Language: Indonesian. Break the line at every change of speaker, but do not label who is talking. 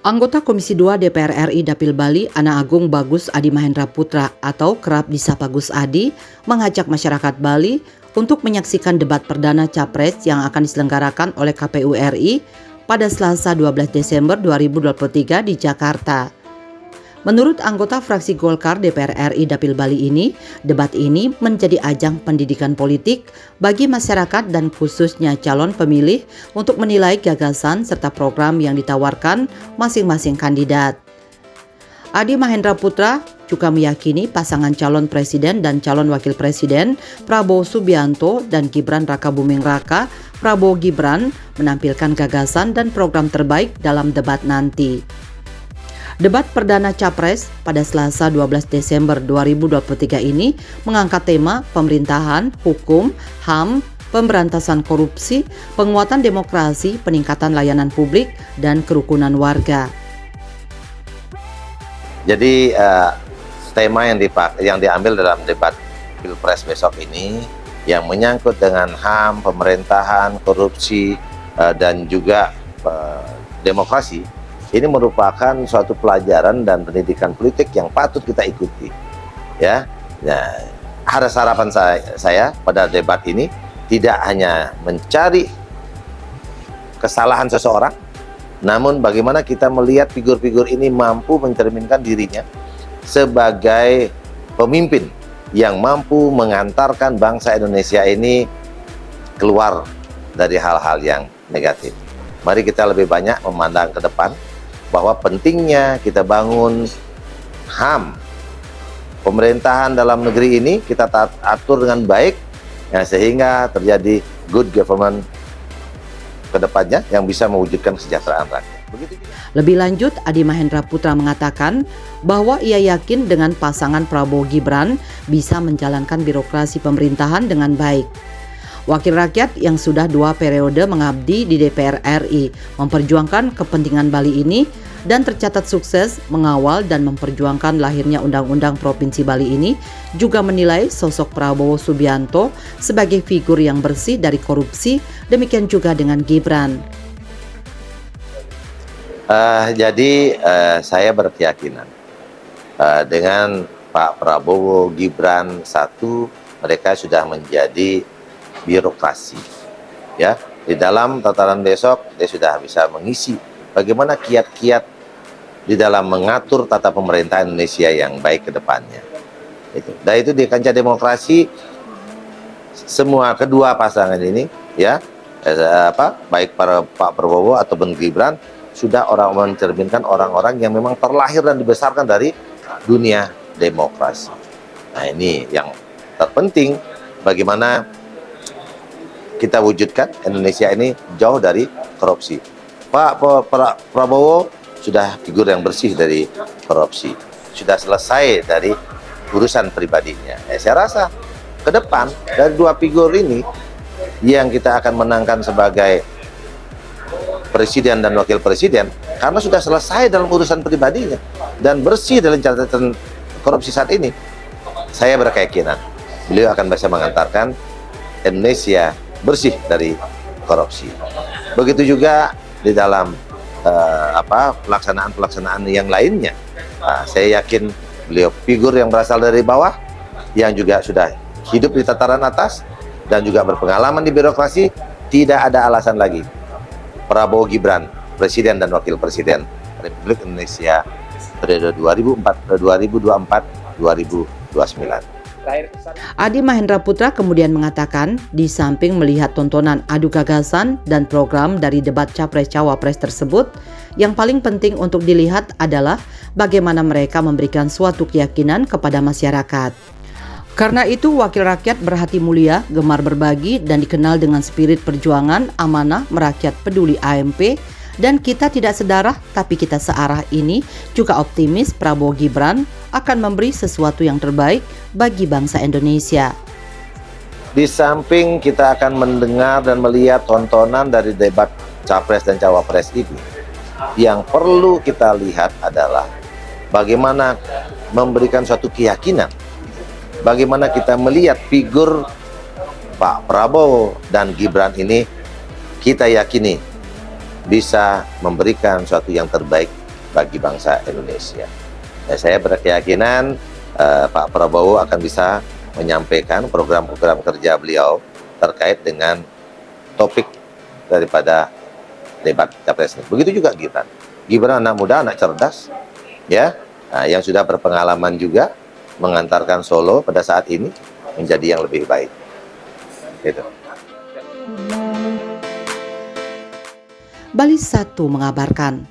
Anggota Komisi 2 DPR RI Dapil Bali, Ana Agung Bagus Adi Mahendra Putra atau kerap disapa Gus Adi, mengajak masyarakat Bali untuk menyaksikan debat perdana Capres yang akan diselenggarakan oleh KPU RI pada Selasa 12 Desember 2023 di Jakarta. Menurut anggota fraksi Golkar DPR RI Dapil Bali ini, debat ini menjadi ajang pendidikan politik bagi masyarakat dan khususnya calon pemilih untuk menilai gagasan serta program yang ditawarkan masing-masing kandidat. Adi Mahendra Putra juga meyakini pasangan calon presiden dan calon wakil presiden Prabowo Subianto dan Gibran Rakabuming Raka Prabowo Gibran menampilkan gagasan dan program terbaik dalam debat nanti. Debat perdana Capres pada Selasa 12 Desember 2023 ini mengangkat tema pemerintahan, hukum, HAM, pemberantasan korupsi, penguatan demokrasi, peningkatan layanan publik, dan kerukunan warga.
Jadi tema yang diambil dalam debat Pilpres besok ini yang menyangkut dengan HAM, pemerintahan, korupsi, dan juga demokrasi, ini merupakan suatu pelajaran dan pendidikan politik yang patut kita ikuti. Ya, nah, harus harapan saya pada debat ini tidak hanya mencari kesalahan seseorang, namun bagaimana kita melihat figur-figur ini mampu mencerminkan dirinya sebagai pemimpin yang mampu mengantarkan bangsa Indonesia ini keluar dari hal-hal yang negatif. Mari kita lebih banyak memandang ke depan, bahwa pentingnya kita bangun HAM, pemerintahan dalam negeri ini kita atur dengan baik, ya, sehingga terjadi good government ke depannya yang bisa mewujudkan kesejahteraan rakyat.
Lebih lanjut, Adi Mahendra Putra mengatakan bahwa ia yakin dengan pasangan Prabowo Gibran bisa menjalankan birokrasi pemerintahan dengan baik. Wakil rakyat yang sudah 2 periode mengabdi di DPR RI memperjuangkan kepentingan Bali ini dan tercatat sukses mengawal dan memperjuangkan lahirnya Undang-Undang Provinsi Bali ini, juga menilai sosok Prabowo Subianto sebagai figur yang bersih dari korupsi, demikian juga dengan Gibran.
Jadi saya berkeyakinan dengan Pak Prabowo Gibran, satu, mereka sudah menjadi birokrasi, ya. Di dalam tataran besok dia sudah bisa mengisi bagaimana kiat-kiat di dalam mengatur tata pemerintahan Indonesia yang baik ke depannya. Dan itu di kancah demokrasi semua kedua pasangan ini, ya, baik para Pak Prabowo atau Ben Gibran sudah orang mencerminkan orang-orang yang memang terlahir dan dibesarkan dari dunia demokrasi. Nah, ini yang terpenting, bagaimana kita wujudkan Indonesia ini jauh dari korupsi. Pak Prabowo sudah figur yang bersih dari korupsi, sudah selesai dari urusan pribadinya. Saya rasa ke depan dari 2 figur ini yang kita akan menangkan sebagai presiden dan wakil presiden, karena sudah selesai dalam urusan pribadinya dan bersih dalam catatan korupsi saat ini, saya berkeyakinan beliau akan bisa mengantarkan Indonesia bersih dari korupsi. Begitu juga di dalam pelaksanaan yang lainnya. Saya yakin beliau figur yang berasal dari bawah, yang juga sudah hidup di tataran atas dan juga berpengalaman di birokrasi. Tidak ada alasan lagi Prabowo Gibran, presiden dan wakil presiden Republik Indonesia periode 2024-2029.
Adi Mahendra Putra kemudian mengatakan, di samping melihat tontonan adu gagasan dan program dari debat Capres-Cawapres tersebut, yang paling penting untuk dilihat adalah bagaimana mereka memberikan suatu keyakinan kepada masyarakat. Karena itu, wakil rakyat berhati mulia, gemar berbagi, dan dikenal dengan spirit perjuangan, amanah, merakyat, peduli AMP, dan kita tidak sedarah tapi kita searah ini juga optimis Prabowo Gibran akan memberi sesuatu yang terbaik bagi bangsa Indonesia.
Di samping kita akan mendengar dan melihat tontonan dari debat Capres dan Cawapres ini, yang perlu kita lihat adalah bagaimana memberikan suatu keyakinan, bagaimana kita melihat figur Pak Prabowo dan Gibran ini, kita yakini bisa memberikan suatu yang terbaik bagi bangsa Indonesia. Dan saya berkeyakinan Pak Prabowo akan bisa menyampaikan program-program kerja beliau terkait dengan topik daripada debat capres. Begitu juga Gibran. Gibran anak muda, anak cerdas, ya, yang sudah berpengalaman juga mengantarkan Solo pada saat ini menjadi yang lebih baik. Gitu.
Bali 1 mengabarkan,